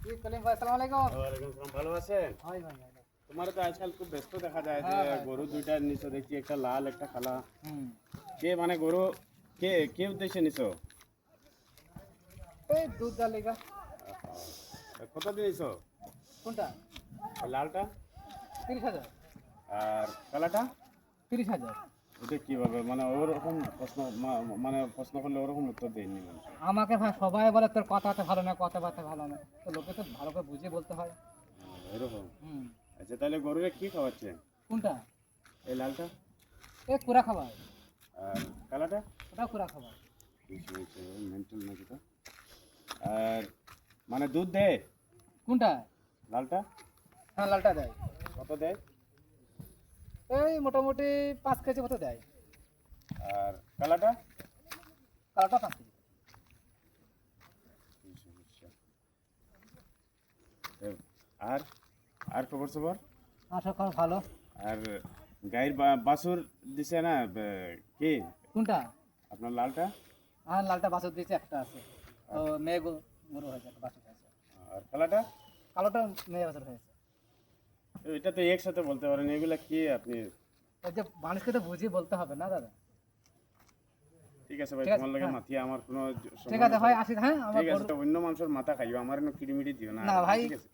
জি কলিম ভাই, আসসালামু আলাইকুম। ওয়ালাইকুম আসসালাম, ভালো আছেন? হয় ভাই, ভাই। তোমার তো আজকাল খুব ব্যস্ত দেখা যায় যে হ্যাঁ, হ্যাঁ। গরু দুইটার নিচে দেখছি, একটা লাল একটা কালা। হুম। কে মানে গরু কে কে উদ্দেশ্যে নিছো? এই দুধ জাল লেগা। কত দিয়ে নিছো? কোনটা? ওই লালটা 30,000। আর কালাটা? 30,000। ওটা কিভাবে মানে ওরকম প্রশ্ন মানে প্রশ্ন করলে ওরকম উত্তর দেয়নি মানুষ। আমাকে ভাই সবাই বলে তোর কথাবার্তা ভালো না, কথাবার্তা ভালো না। তো লোকে তো ভালো করে বুঝিয়ে বলতে হয়। এরকম। হুম। আচ্ছা, তাহলে গরুরে কি খাওয়াচ্ছেন? কোনটা? এই লালটা এই কুড়া খাবার। আর কালাটা? ওটাও কুড়া খাবার। মেন্টাল নাকি তো? আর মানে দুধ দেয় কোনটা? লালটা? হ্যাঁ, লালটা দেয়। কত দেয়? এই মোটামুটি 5 কেজি মতো দেয়। আর কালাটা? কালাটা 5 কেজি। আর আর খবর সবর? আশা কর ভালো। আর গাইর বাছুর দিছে না কি কোনটা? আপনার লালটা? আর লালটা বাছুর দিয়েছে, একটা আছে। ও মেয়ে গরু হয়েছে, একটা বাছুর হয়েছে। আর কালাটা? কালোটা মেয়ে বাছুর হয়েছে। এটা তো একসাথে বলতে পারেন, এগুলা কি আপনি? ওই যে মানুষকে তো বুঝিয়ে বলতে হবে না দাদা। ঠিক আছে ভাই, ঠিক আছে, তোমার লাগে হ্যাঁ। মাথিয়া আমার কোনো ঠিক আছে ভাই, আসি। হ্যাঁ, আমার ঠিক আছে, গরু। তো অন্য মানুষের মাথা খাইও, আমার কিড়মিড়ি দিও না। না ভাই, ঠিক আছে।